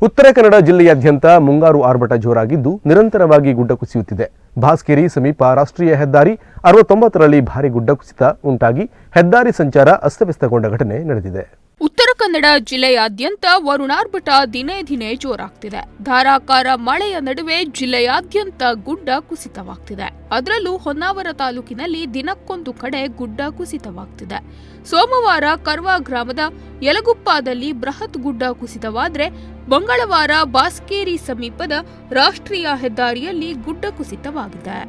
ಉತ್ತರ ಕನ್ನಡ ಜಿಲ್ಲೆಯಾದ್ಯಂತ ಮುಂಗಾರು ಆರ್ಭಟ ಜೋರಾಗಿದ್ದು ನಿರಂತರವಾಗಿ ಗುಡ್ಡ ಕುಸಿಯುತ್ತಿದೆ. ಭಾಸ್ಕೇರಿ ಸಮೀಪ ರಾಷ್ಟ್ರೀಯ ಹೆದ್ದಾರಿ 69ರಲ್ಲಿ ಭಾರಿ ಗುಡ್ಡ ಕುಸಿತ ಉಂಟಾಗಿ ಹೆದ್ದಾರಿ ಸಂಚಾರ ಅಸ್ತವ್ಯಸ್ತಗೊಂಡ ಘಟನೆ ನಡೆದಿದೆ. ಉತ್ತರ ಕನ್ನಡ ಜಿಲ್ಲೆಯಾದ್ಯಂತ ವರುಣಾರ್ಭಟ ದಿನೇ ದಿನೇ ಜೋರಾಗ್ತಿದೆ. ಧಾರಾಕಾರ ಮಳೆಯ ನಡುವೆ ಜಿಲ್ಲೆಯಾದ್ಯಂತ ಗುಡ್ಡ ಕುಸಿತವಾಗ್ತಿದೆ. ಅದರಲ್ಲೂ ಹೊನ್ನಾವರ ತಾಲೂಕಿನಲ್ಲಿ ದಿನಕ್ಕೊಂದು ಕಡೆ ಗುಡ್ಡ ಕುಸಿತವಾಗ್ತಿದೆ. ಸೋಮವಾರ ಕರ್ವಾ ಗ್ರಾಮದ ಯಲಗುಪ್ಪಾದಲ್ಲಿ ಬೃಹತ್ ಗುಡ್ಡ ಕುಸಿತವಾದರೆ ಮಂಗಳವಾರ ಬಾಸ್ಕೇರಿ ಸಮೀಪದ ರಾಷ್ಟ್ರೀಯ ಹೆದ್ದಾರಿಯಲ್ಲಿ ಗುಡ್ಡ ಕುಸಿತವಾಗಿದೆ.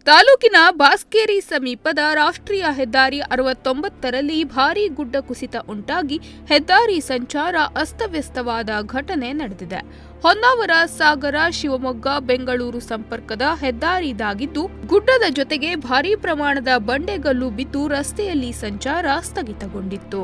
ತಾಲೂಕಿನ ಬಾಸ್ಕೇರಿ ಸಮೀಪದ ರಾಷ್ಟ್ರೀಯ ಹೆದ್ದಾರಿ 69ರಲ್ಲಿ ಭಾರೀ ಗುಡ್ಡ ಕುಸಿತ ಉಂಟಾಗಿ ಹೆದ್ದಾರಿ ಸಂಚಾರ ಅಸ್ತವ್ಯಸ್ತವಾದ ಘಟನೆ ನಡೆದಿದೆ. ಹೊನ್ನಾವರ ಸಾಗರ ಶಿವಮೊಗ್ಗ ಬೆಂಗಳೂರು ಸಂಪರ್ಕದ ಹೆದ್ದಾರಿ ಇದಾಗಿದ್ದು ಗುಡ್ಡದ ಜೊತೆಗೆ ಭಾರೀ ಪ್ರಮಾಣದ ಬಂಡೆಗಲ್ಲು ಬಿದ್ದು ರಸ್ತೆಯಲ್ಲಿ ಸಂಚಾರ ಸ್ಥಗಿತಗೊಂಡಿತ್ತು.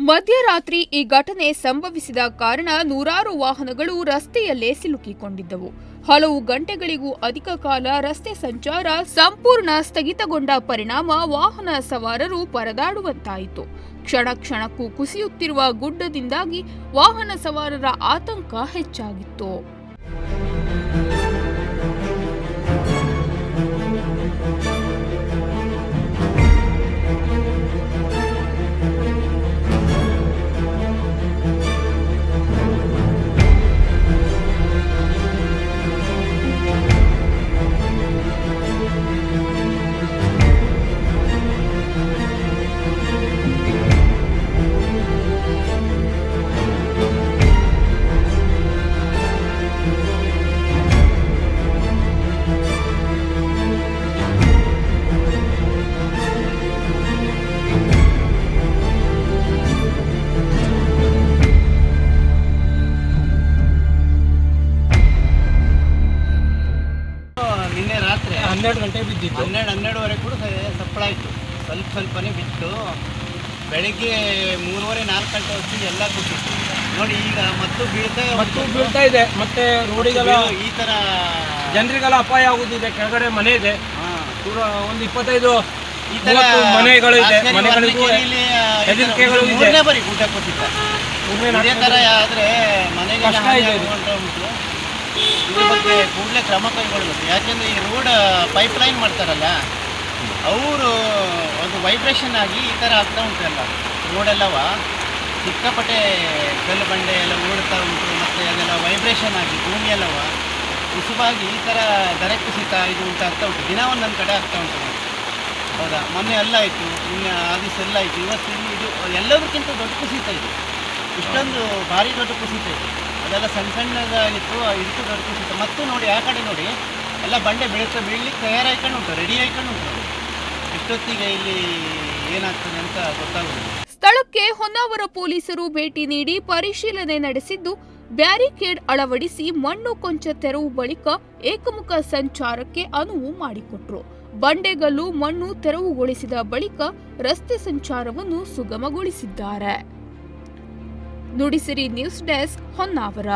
ಮಧ್ಯರಾತ್ರಿ ಈ ಘಟನೆ ಸಂಭವಿಸಿದ ಕಾರಣ ನೂರಾರು ವಾಹನಗಳು ರಸ್ತೆಯಲ್ಲೇ ಸಿಲುಕಿಕೊಂಡಿದ್ದವು. ಹಲವು ಗಂಟೆಗಳಿಗೂ ಅಧಿಕ ಕಾಲ ರಸ್ತೆ ಸಂಚಾರ ಸಂಪೂರ್ಣ ಸ್ಥಗಿತಗೊಂಡ ಪರಿಣಾಮ ವಾಹನ ಸವಾರರು ಪರದಾಡುವಂತಾಯಿತು. ಕ್ಷಣ ಕ್ಷಣಕ್ಕೂ ಕುಸಿಯುತ್ತಿರುವ ಗುಡ್ಡದಿಂದಾಗಿ ವಾಹನ ಸವಾರರ ಆತಂಕ ಹೆಚ್ಚಾಗಿತ್ತು. ನಿನ್ನೆ ರಾತ್ರಿ 12 ಗಂಟೆ ಬಿದ್ದಿತ್ತು. 12:30ವರೆಗೆ ಕೂಡ ಸಪ್ಪಳಾಯಿತು. ಸ್ವಲ್ಪನೇ ಬಿತ್ತು. ಬೆಳಿಗ್ಗೆ 3:30-4 ಗಂಟೆ ಹೊತ್ತಿಗೆ ಎಲ್ಲ ಕೂತಿತ್ತು ನೋಡಿ. ಈಗ ಮತ್ತು ಬೀಳ್ತಾ ಇದೆ. ಮತ್ತೆ ರೋಡಿಗೆಲ್ಲ ಈ ಥರ ಜನರಿಗೆಲ್ಲ ಅಪಾಯ ಆಗುತ್ತಿದೆ. ಕೆಳಗಡೆ ಮನೆ ಇದೆ, ಒಂದು 25 ಈ ಥರ ಮನೆಗಳು ಇದೆ. ಮನೆಗಳಿಗೂ ಹೆದರಿಕೆಗಳು ಇದೆ. ಬರೀ ಊಟ ಕೊಟ್ಟಿದ್ದ ಇದೇ ಥರ ಆದರೆ ಮನೆಗೆ ಕಷ್ಟ ಇದೆ. ಇದ್ರ ಬಗ್ಗೆ ಕೂಡಲೇ ಕ್ರಮ ಕೈಗೊಳ್ಳಬೇಕು. ಯಾಕೆಂದರೆ ಈ ರೋಡ್ ಪೈಪ್ಲೈನ್ ಮಾಡ್ತಾರಲ್ಲ, ಅವರು ಒಂದು ವೈಬ್ರೇಷನ್ ಆಗಿ ಈ ಥರ ಆಗ್ತಾ ಉಂಟಲ್ಲ ರೋಡೆಲ್ಲವ ಸಿಕ್ಕಾಪಟ್ಟೆ ಕಲ್ಲು ಬಂಡೆ ಎಲ್ಲ ಓಡ್ತಾ ಉಂಟು. ಮತ್ತು ಅದೆಲ್ಲ ವೈಬ್ರೇಷನ್ ಆಗಿ ಭೂಮಿಯೆಲ್ಲವ ಉಸುಬಾಗಿ ಈ ಥರ ದರೆ ಕುಸಿತ ಇದು ಉಂಟಾಗ್ತಾ ಉಂಟು. ದಿನ ಒಂದೊಂದು ಕಡೆ ಆಗ್ತಾ ಉಂಟು. ಹೌದಾ, ಮೊನ್ನೆ ಎಲ್ಲ ಆಯಿತು, ನಿನ್ನೆ ಆ ದಿವಸ ಎಲ್ಲ ಆಯಿತು. ಇವತ್ತು ಇದು ಎಲ್ಲದಕ್ಕಿಂತ ದೊಡ್ಡ ಕುಸಿತ ಇದು. ಇಷ್ಟೊಂದು ಭಾರಿ ದೊಡ್ಡ ಕುಸಿತ ಇದೆ. ಅದೆಲ್ಲ ಸಣ್ಣದಾಗಿತ್ತು, ಇದಕ್ಕೂ ದೊಡ್ಡ ಕುಸಿತ. ಮತ್ತು ನೋಡಿ ಆ ಕಡೆ ನೋಡಿ ಎಲ್ಲ ಬಂಡೆ ಬೀಳಲಿಕ್ಕೆ ತಯಾರಾಯ್ಕೊಂಡು ಉಂಟು, ರೆಡಿ ಆಯ್ಕೊಂಡು ಉಂಟು. ಇಷ್ಟೊತ್ತಿಗೆ ಇಲ್ಲಿ ಏನಾಗ್ತದೆ ಅಂತ ಗೊತ್ತಾಗುವುದು. ಸ್ಥಳಕ್ಕೆ ಹೊನ್ನಾವರ ಪೊಲೀಸರು ಭೇಟಿ ನೀಡಿ ಪರಿಶೀಲನೆ ನಡೆಸಿದ್ದು ಬ್ಯಾರಿಕೇಡ್ ಅಳವಡಿಸಿ ಮಣ್ಣು ಕೊಂಚ ತೆರವು ಬಳಿಕ ಏಕಮುಖ ಸಂಚಾರಕ್ಕೆ ಅನುವು ಮಾಡಿಕೊಟ್ರು. ಬಂಡೆಗಲ್ಲು ಮಣ್ಣು ತೆರವುಗೊಳಿಸಿದ ಬಳಿಕ ರಸ್ತೆ ಸಂಚಾರವನ್ನು ಸುಗಮಗೊಳಿಸಿದ್ದಾರೆ. Nudisiri news desk, Honnavar.